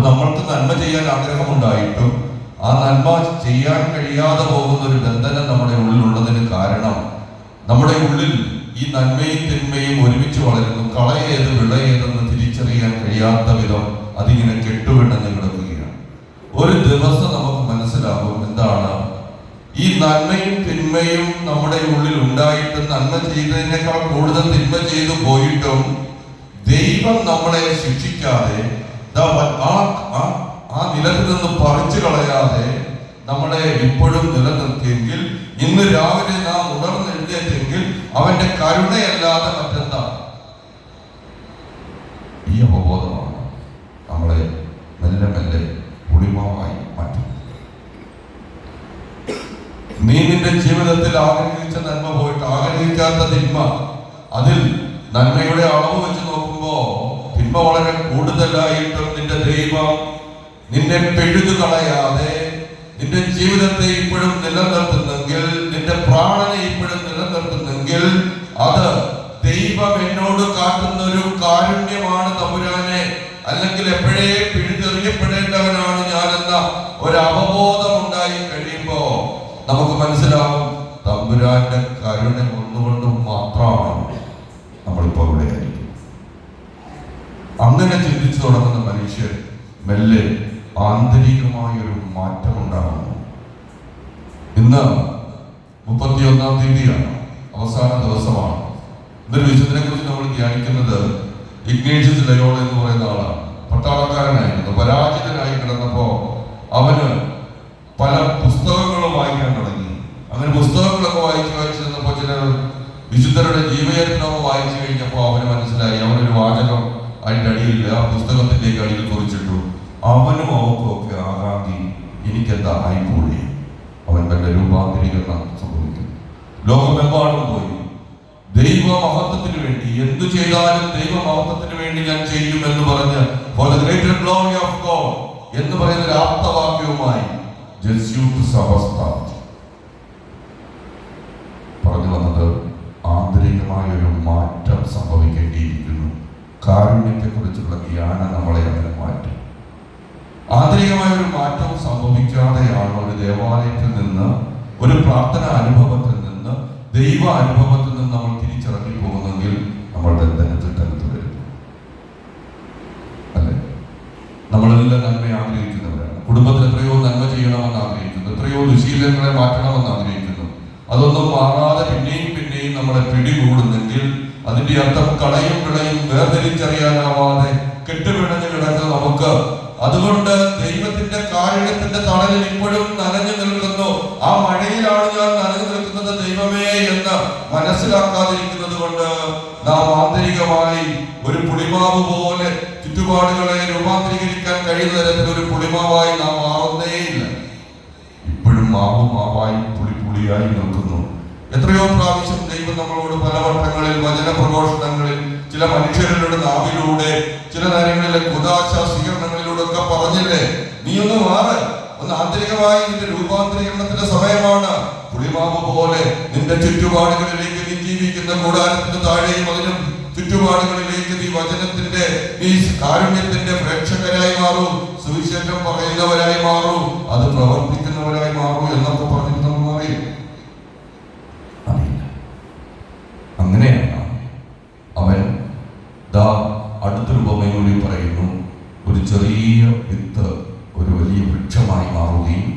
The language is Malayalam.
നമ്മൾക്ക് നന്മ ചെയ്യാൻ ആഗ്രഹമുണ്ടായിട്ടും ആ നന്മ ചെയ്യാൻ കഴിയാതെ പോകുന്ന ഒരു ബന്ധനം നമ്മുടെ ഉള്ളിലുള്ളതിന് കാരണം നമ്മുടെ ഉള്ളിൽ ഈ നന്മയും തിന്മയും ഒരുമിച്ച് വളരുന്നു. കളയേത് വിളയേതെന്ന് തിരിച്ചറിയാൻ കഴിയാത്ത വിധം അതിങ്ങനെ കെട്ടുവിടഞ്ഞ് കിടക്കുകയാണ്. ഒരു ദിവസം നമുക്ക് മനസ്സിലാകും എന്താണ് ഈ നന്മയും തിന്മയും നമ്മുടെ ഉള്ളിൽ ഉണ്ടായിട്ടും നന്മ ചെയ്തതിനേക്കാൾ കൂടുതൽ തിന്മ ചെയ്തു പോയിട്ടും ദൈവം നമ്മളെ ശിക്ഷിക്കാതെ ആ നിലത്തിൽ നിന്ന് പറിച്ചു കളയാതെ നമ്മളെ ഇപ്പോഴും നിലനിർത്തിയെങ്കിൽ, ഇന്ന് രാവിലെ നാം ഉണർന്നെഴുന്നേറ്റെങ്കിൽ അവന്റെ കരുണയല്ലാതെ മറ്റെന്താ? ഈ അവബോധമാണ് നമ്മളെ മെല്ലെ മെല്ലെ പുളിമാവായി മാറ്റുന്നത്. നീ നിന്റെ ജീവിതത്തിൽ ആഗ്രഹിച്ച നന്മ പോയിട്ട് ആഗ്രഹിക്കാത്ത തിന്മ, അതിൽ നന്മയുടെ അളവ് വെച്ച് നോക്കുമ്പോ തിന്മ വളരെ കൂടുതലായിട്ടും നിന്റെ ദൈവം നിന്നെ പെഴുതു കളയാതെ നിന്റെ ജീവിതത്തെ ഇപ്പോഴും നിലനിർത്തുന്നെങ്കിൽ, നിന്റെ പ്രാണനെ ഇപ്പോഴും നിലനിർത്തുന്നെങ്കിൽ, അത് ദൈവം എന്നോട് കാട്ടുന്ന ഒരു കാരുണ്യമാണ് തമ്പുരാനെ, അല്ലെങ്കിൽ എപ്പോഴേ പിഴുതെറിയപ്പെടേണ്ടവനാണ് ഞാനെന്ന ഒരു അവബോധം ഉണ്ടായി കഴിയുമ്പോ നമുക്ക് മനസ്സിലാവും തമ്പുരാന്റെ കരുണ ഒന്നുകൊണ്ടും മാത്രമാണ് നമ്മളിപ്പോ ഇവിടെയായിരിക്കും. അങ്ങനെ ചിന്തിച്ചു തുടങ്ങുന്ന മനുഷ്യർ മെല്ലെ ആന്തരികമായൊരു മാറ്റം ഉണ്ടാകുന്നു. ഇന്ന് 31-ാം തീയതിയാണ്, അവസാന ദിവസമാണ്. ഇതൊരു വിശുദ്ധനെ കുറിച്ച് നമ്മൾ ധ്യാനിക്കുന്നത് ഇഗ്നേഷ്യസ് ലയോള എന്ന് പറയുന്ന ആളാണ്. പട്ടാളക്കാരനായിരുന്നു. പരാജിതനായി കിടന്നപ്പോ അവന് പല പുസ്തകങ്ങളും വായിക്കാൻ തുടങ്ങി. അങ്ങനെ പുസ്തകങ്ങളൊക്കെ വായിച്ചു നിന്നപ്പോ ചില വിശുദ്ധരുടെ ജീവചരിത്രമൊക്കെ വായിച്ചു കഴിഞ്ഞപ്പോ അവന് മനസ്സിലായി, അവനൊരു വാചകം അതിന്റെ അടിയിൽ ആ പുസ്തകത്തിന്റെ അടിയിൽ കുറിച്ചിട്ടു. അവനും അവർക്കും ഒക്കെ ആകാതി എനിക്കെന്താ ആയിപ്പോഴേ. അവൻ തന്റെ രൂപാന്തരീകരണം സംഭവിക്കും. ലോകമെമ്പാടും പോയി ദൈവമഹത്വത്തിന് വേണ്ടി എന്തു ചെയ്താലും ദൈവമഹത്വത്തിന് വേണ്ടി ഞാൻ ചെയ്യും എന്ന് പറഞ്ഞ് for the greater glory of God എന്ന് പറയുന്ന ഒരു ആപ്തവാക്യവുമായി ജെസ്യൂട്ട് സഭ സ്ഥാപിച്ചു. പറഞ്ഞു വന്നത് ആന്തരികമായ ഒരു മാറ്റം സംഭവിക്കേണ്ടിയിരിക്കുന്നു. കാരുണ്യത്തെ കുറിച്ചുള്ള ജ്ഞാനം നമ്മളെ അങ്ങനെ മാറ്റും. ആന്തരികമായ ഒരു മാറ്റം സംഭവിക്കാതെയാണ് ഒരു ദേവാലയത്തിൽ നിന്ന്, ഒരു പ്രാർത്ഥന അനുഭവത്തിൽ നിന്ന്, ദൈവ അനുഭവത്തിൽ നിന്ന് നമ്മൾ തിരിച്ചിറങ്ങി പോകുന്നെങ്കിൽ നമ്മൾ ബന്ധനത്തിൽ വരുന്നു. അല്ലെ? നമ്മളെല്ലാം നന്മ ആഗ്രഹിക്കുന്നവരാണ്. കുടുംബത്തിൽ എത്രയോ നന്മ ചെയ്യണമെന്ന് ആഗ്രഹിക്കുന്നു, എത്രയോ ദുശീലങ്ങളെ മാറ്റണമെന്ന് ആഗ്രഹിക്കുന്നു. അതൊന്നും മാറാതെ പിന്നെയും പിന്നെയും നമ്മളെ പിടികൂടുന്നെങ്കിൽ അതിന്റെ അർത്ഥം കളയും വിളയും വേർതിരിച്ചറിയാനാവാതെ കെട്ടുപിണഞ്ഞു കിടക്കുന്ന നമുക്ക്, അതുകൊണ്ട് ദൈവത്തിന്റെ കാരുണ്യത്തിന്റെ തണലിൽ ഇപ്പോഴും നനഞ്ഞു നിൽക്കുന്നു. ആ മഴയിലാണ് ഞാൻ നനഞ്ഞു നിൽക്കുന്നത് ദൈവമേ എന്ന് മനസ്സിലാക്കാതിരിക്കുന്നത് കൊണ്ട് നാം ആന്തരികമായി ഒരു പുളിമാവ് പോലെ ചുറ്റുപാടുകളെ രൂപാന്തരീകരിക്കാൻ കഴിയുന്ന തരത്തിൽ ഒരു പുളിമാവായി നാം മാറുന്നേയില്ല. ഇപ്പോഴും മാവായി പുളിയായി നിൽക്കുന്നു. എത്രയോ പ്രാവശ്യം ദൈവം നമ്മളോട് പലവട്ടങ്ങളിൽ വചന പ്രഘോഷണങ്ങളിൽ ചില മനുഷ്യരുടെ നാവിലൂടെ ചില നേരങ്ങളിലെ കുദാശ സ്വീകരണങ്ങളിലൂടെ ഒക്കെ പറഞ്ഞില്ലേ, നീ ഒന്ന് മാറ്, ഒന്ന് ആന്തരികമായി നിന്റെ രൂപാന്തരീകരണത്തിന്റെ സമയമാണ്. പുളിമാവ് പോലെ നിന്റെ ചുറ്റുപാടുകളിലേക്ക് നീ ജീവിക്കുന്ന കൂടാരത്തിന് താഴെയും അതിനും ചുറ്റുപാടുകളിലേക്ക് നീ വചനത്തിന്റെ ഈ കാരുണ്യത്തിന്റെ പ്രേക്ഷകരായി മാറൂ, സുവിശേഷം പറയുന്നവരായി മാറൂ, അത് പ്രവർത്തിക്കുന്നവരായി മാറൂ എന്നൊക്കെ പറഞ്ഞിട്ട് നമ്മൾ മാറിയില്ല. അങ്ങനെയാണ് അവൻ അടുത്തൊരു ഉപമയിൽ പറയുന്നു, ഒരു ചെറിയ വിത്ത് ഒരു വലിയ വൃക്ഷമായി മാറുകയും